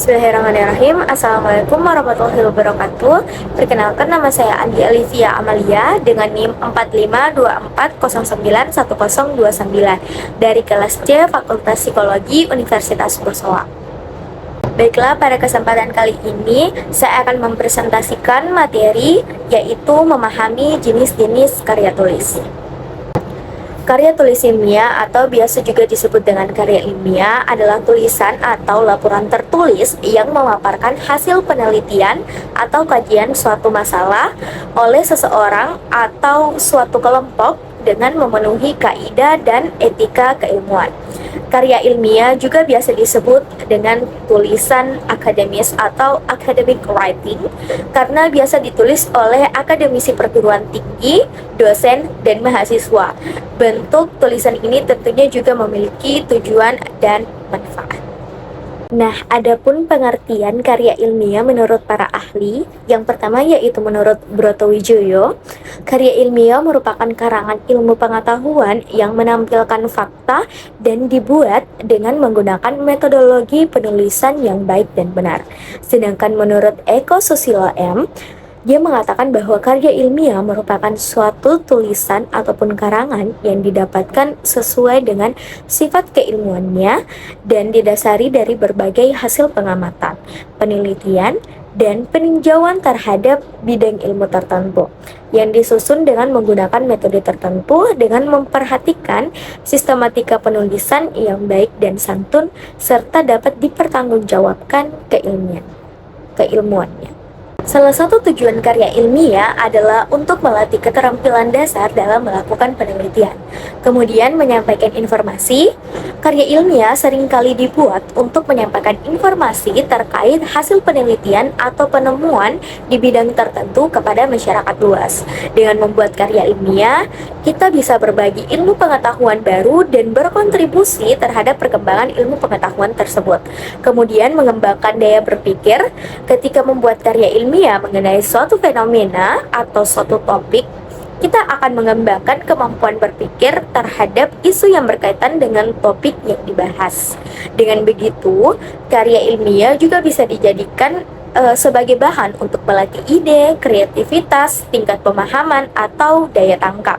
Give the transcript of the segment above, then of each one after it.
Bismillahirrahmanirrahim. Assalamualaikum warahmatullahi wabarakatuh. Perkenalkan, nama saya Andi Alivia Amalia dengan NIM 4524091029 dari kelas C Fakultas Psikologi Universitas Bosowa. Baiklah, pada kesempatan kali ini saya akan mempresentasikan materi yaitu memahami jenis-jenis karya tulis. Karya tulis ilmiah atau biasa juga disebut dengan karya ilmiah adalah tulisan atau laporan tertulis yang memaparkan hasil penelitian atau kajian suatu masalah oleh seseorang atau suatu kelompok dengan memenuhi kaidah dan etika keilmuan. Karya ilmiah juga biasa disebut dengan tulisan akademis atau academic writing karena biasa ditulis oleh akademisi perguruan tinggi, dosen, dan mahasiswa. Bentuk tulisan ini tentunya juga memiliki tujuan dan manfaat. Nah, adapun pengertian karya ilmiah menurut para ahli, yang pertama yaitu menurut Brotowijoyo, karya ilmiah merupakan karangan ilmu pengetahuan yang menampilkan fakta dan dibuat dengan menggunakan metodologi penulisan yang baik dan benar. Sedangkan menurut Eko Susilo M, dia mengatakan bahwa karya ilmiah merupakan suatu tulisan ataupun karangan yang didapatkan sesuai dengan sifat keilmuannya dan didasari dari berbagai hasil pengamatan, penelitian, dan peninjauan terhadap bidang ilmu tertentu yang disusun dengan menggunakan metode tertentu dengan memperhatikan sistematika penulisan yang baik dan santun serta dapat dipertanggungjawabkan keilmuannya. Salah satu tujuan karya ilmiah adalah untuk melatih keterampilan dasar dalam melakukan penelitian, kemudian menyampaikan informasi. Karya ilmiah seringkali dibuat untuk menyampaikan informasi terkait hasil penelitian atau penemuan di bidang tertentu kepada masyarakat luas. Dengan membuat karya ilmiah, kita bisa berbagi ilmu pengetahuan baru dan berkontribusi terhadap perkembangan ilmu pengetahuan tersebut. Kemudian mengembangkan daya berpikir ketika membuat karya ilmiah mengenai suatu fenomena atau suatu topik, kita akan mengembangkan kemampuan berpikir terhadap isu yang berkaitan dengan topik yang dibahas. Dengan begitu, karya ilmiah juga bisa dijadikan sebagai bahan untuk melatih ide, kreativitas, tingkat pemahaman, atau daya tangkap.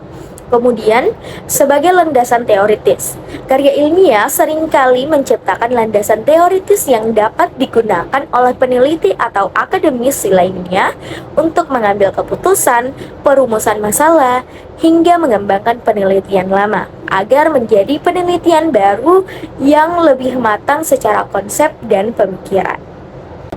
Kemudian, sebagai landasan teoritis, karya ilmiah seringkali menciptakan landasan teoritis yang dapat digunakan oleh peneliti atau akademisi lainnya untuk mengambil keputusan, perumusan masalah, hingga mengembangkan penelitian lama agar menjadi penelitian baru yang lebih matang secara konsep dan pemikiran.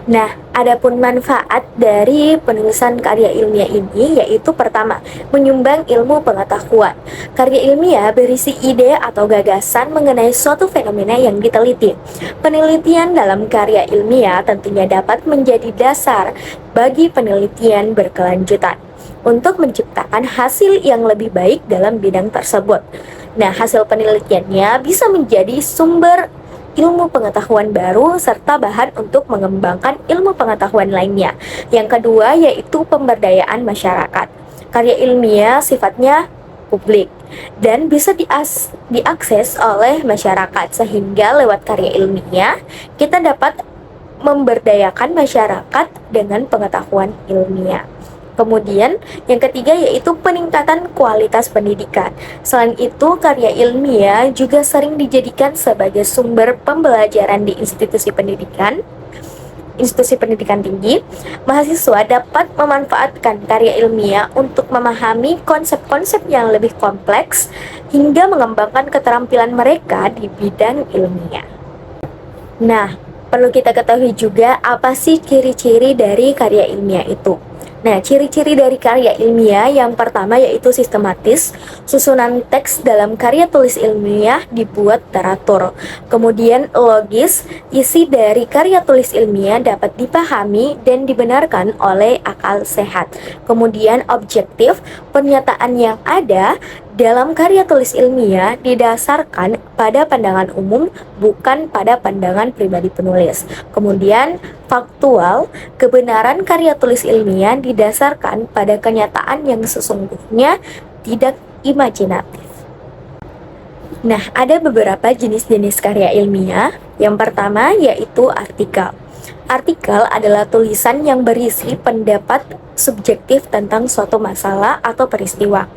Nah, adapun manfaat dari penulisan karya ilmiah ini yaitu pertama, menyumbang ilmu pengetahuan. Karya ilmiah berisi ide atau gagasan mengenai suatu fenomena yang diteliti. Penelitian dalam karya ilmiah tentunya dapat menjadi dasar bagi penelitian berkelanjutan untuk menciptakan hasil yang lebih baik dalam bidang tersebut. Nah, hasil penelitiannya bisa menjadi sumber ilmu pengetahuan baru serta bahan untuk mengembangkan ilmu pengetahuan lainnya. Yang kedua yaitu pemberdayaan masyarakat. Karya ilmiah sifatnya publik dan bisa diakses oleh masyarakat sehingga lewat karya ilmiah kita dapat memberdayakan masyarakat dengan pengetahuan ilmiah. Kemudian yang ketiga yaitu peningkatan kualitas pendidikan. Selain itu, karya ilmiah juga sering dijadikan sebagai sumber pembelajaran di institusi pendidikan tinggi. Mahasiswa dapat memanfaatkan karya ilmiah untuk memahami konsep-konsep yang lebih kompleks hingga mengembangkan keterampilan mereka di bidang ilmiah. Nah, perlu kita ketahui juga apa sih ciri-ciri dari karya ilmiah itu. Nah, ciri-ciri dari karya ilmiah yang pertama yaitu sistematis. Susunan teks dalam karya tulis ilmiah dibuat teratur. Kemudian logis, isi dari karya tulis ilmiah dapat dipahami dan dibenarkan oleh akal sehat. Kemudian objektif, pernyataan yang ada dalam karya tulis ilmiah didasarkan pada pandangan umum, bukan pada pandangan pribadi penulis. Kemudian faktual, kebenaran karya tulis ilmiah didasarkan pada kenyataan yang sesungguhnya, tidak imajinatif. Nah, ada beberapa jenis-jenis karya ilmiah. Yang pertama yaitu artikel. Artikel adalah tulisan yang berisi pendapat subjektif tentang suatu masalah atau peristiwa.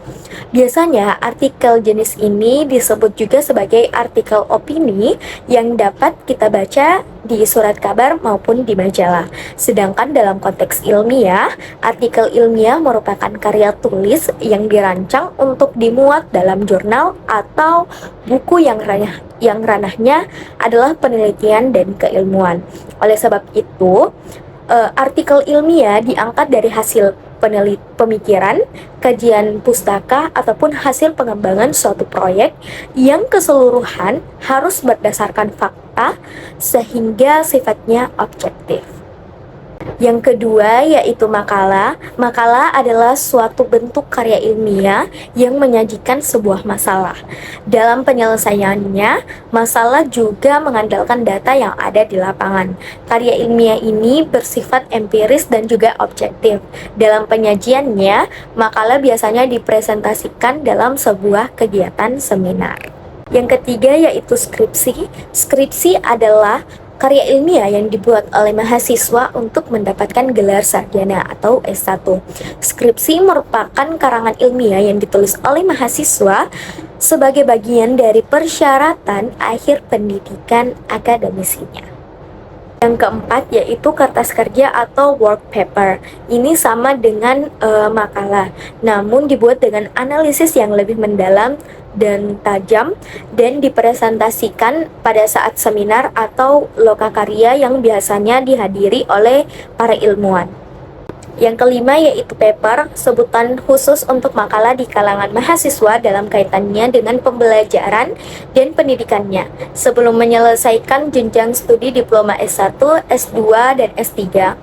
Biasanya, artikel jenis ini disebut juga sebagai artikel opini yang dapat kita baca di surat kabar maupun di majalah. Sedangkan dalam konteks ilmiah, artikel ilmiah merupakan karya tulis yang dirancang untuk dimuat dalam jurnal atau buku yang ranahnya adalah penelitian dan keilmuan. Oleh sebab itu, artikel ilmiah diangkat dari hasil pemikiran, kajian pustaka, ataupun hasil pengembangan suatu proyek yang keseluruhan harus berdasarkan fakta sehingga sifatnya objektif. Yang kedua yaitu makalah. Makalah adalah suatu bentuk karya ilmiah yang menyajikan sebuah masalah. Dalam penyelesaiannya, masalah juga mengandalkan data yang ada di lapangan. Karya ilmiah ini bersifat empiris dan juga objektif. Dalam penyajiannya, makalah biasanya dipresentasikan dalam sebuah kegiatan seminar. Yang ketiga yaitu skripsi. Skripsi adalah karya ilmiah yang dibuat oleh mahasiswa untuk mendapatkan gelar sarjana atau S1. Skripsi merupakan karangan ilmiah yang ditulis oleh mahasiswa sebagai bagian dari persyaratan akhir pendidikan akademisinya. Yang keempat yaitu kertas kerja atau work paper. Ini sama dengan makalah, namun dibuat dengan analisis yang lebih mendalam dan tajam dan dipresentasikan pada saat seminar atau lokakarya yang biasanya dihadiri oleh para ilmuwan. Yang kelima yaitu paper, sebutan khusus untuk makalah di kalangan mahasiswa dalam kaitannya dengan pembelajaran dan pendidikannya sebelum menyelesaikan jenjang studi diploma S1, S2, dan S3.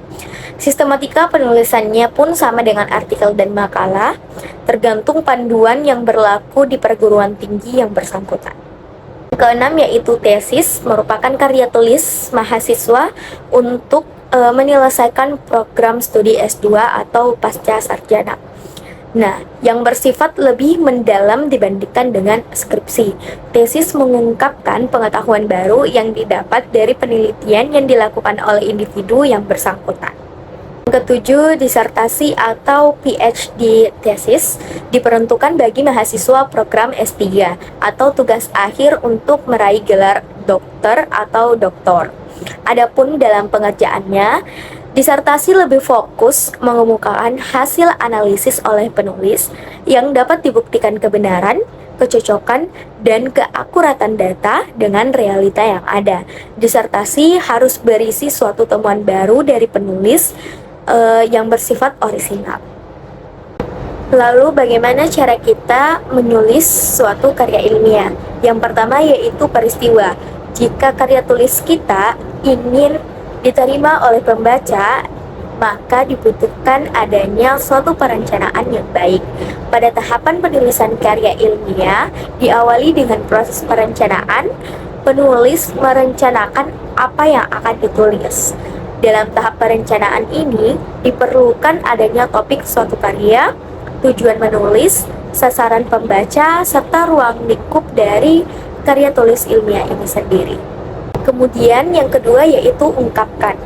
Sistematika penulisannya pun sama dengan artikel dan makalah, tergantung panduan yang berlaku di perguruan tinggi yang bersangkutan. Keenam yaitu tesis, merupakan karya tulis mahasiswa untuk menyelesaikan program studi S2 atau pasca sarjana. Nah, yang bersifat lebih mendalam dibandingkan dengan skripsi. Tesis mengungkapkan pengetahuan baru yang didapat dari penelitian yang dilakukan oleh individu yang bersangkutan. Ketujuh, disertasi atau PhD tesis diperuntukkan bagi mahasiswa program S3 atau tugas akhir untuk meraih gelar dokter atau doktor. Adapun dalam pengerjaannya, disertasi lebih fokus mengemukakan hasil analisis oleh penulis yang dapat dibuktikan kebenaran, kecocokan, dan keakuratan data dengan realita yang ada. Disertasi harus berisi suatu temuan baru dari penulis yang bersifat orisinal. Lalu bagaimana cara kita menulis suatu karya ilmiah? Yang pertama yaitu peristiwa. Jika karya tulis kita ingin diterima oleh pembaca, maka dibutuhkan adanya suatu perencanaan yang baik. Pada tahapan penulisan karya ilmiah, diawali dengan proses perencanaan. Penulis merencanakan apa yang akan ditulis. Dalam tahap perencanaan ini, diperlukan adanya topik suatu karya, tujuan menulis, sasaran pembaca, serta ruang lingkup dari karya tulis ilmiah ini sendiri. Kemudian yang kedua yaitu ungkapkan.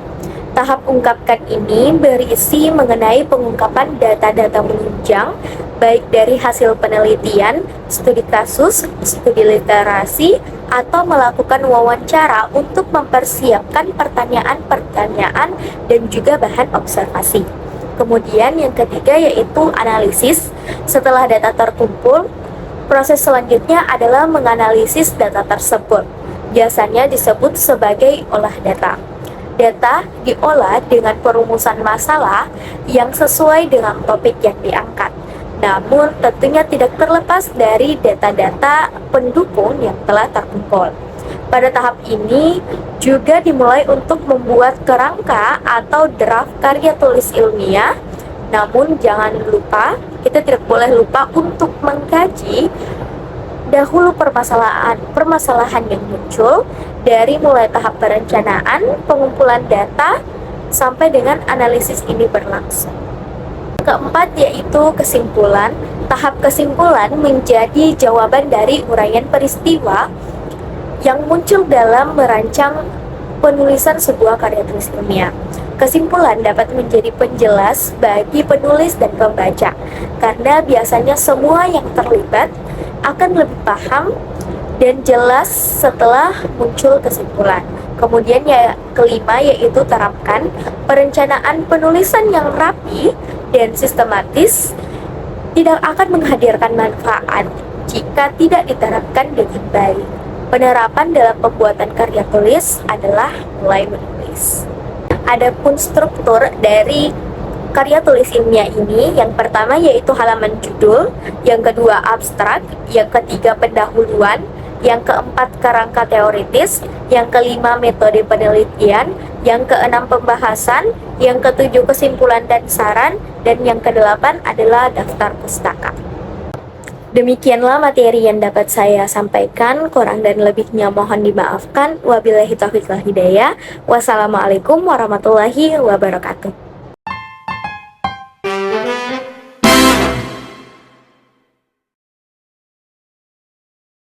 Tahap ungkapkan ini berisi mengenai pengungkapan data-data menunjang, baik dari hasil penelitian, studi kasus, studi literasi, atau melakukan wawancara untuk mempersiapkan pertanyaan-pertanyaan dan juga bahan observasi. Kemudian yang ketiga yaitu analisis. Setelah data terkumpul, proses selanjutnya adalah menganalisis data tersebut. Biasanya disebut sebagai olah data. Data diolah dengan perumusan masalah yang sesuai dengan topik yang diangkat. Namun tentunya tidak terlepas dari data-data pendukung yang telah terkumpul. Pada tahap ini juga dimulai untuk membuat kerangka atau draft karya tulis ilmiah. Namun jangan lupa, kita tidak boleh lupa untuk mengkaji dahulu permasalahan yang muncul dari mulai tahap perencanaan, pengumpulan data, sampai dengan analisis ini berlangsung. Keempat yaitu kesimpulan. Tahap kesimpulan menjadi jawaban dari uraian peristiwa yang muncul dalam merancang penulisan sebuah karya tulis ilmiah. Kesimpulan dapat menjadi penjelas bagi penulis dan pembaca, karena biasanya semua yang terlibat akan lebih paham dan jelas setelah muncul kesimpulan. Kemudian kelima yaitu terapkan perencanaan penulisan yang rapi dan sistematis tidak akan menghadirkan manfaat jika tidak diterapkan dengan baik. Penerapan dalam pembuatan karya tulis adalah mulai menulis. Adapun struktur dari karya tulis ilmiah ini, yang pertama yaitu halaman judul, yang kedua abstrak, yang ketiga pendahuluan, yang keempat kerangka teoritis, yang kelima metode penelitian, yang keenam pembahasan, yang ketujuh kesimpulan dan saran, dan yang kedelapan adalah daftar pustaka. Demikianlah materi yang dapat saya sampaikan, kurang dan lebihnya mohon dimaafkan. Wabillahi taufiq wal hidayah. Wassalamualaikum warahmatullahi wabarakatuh.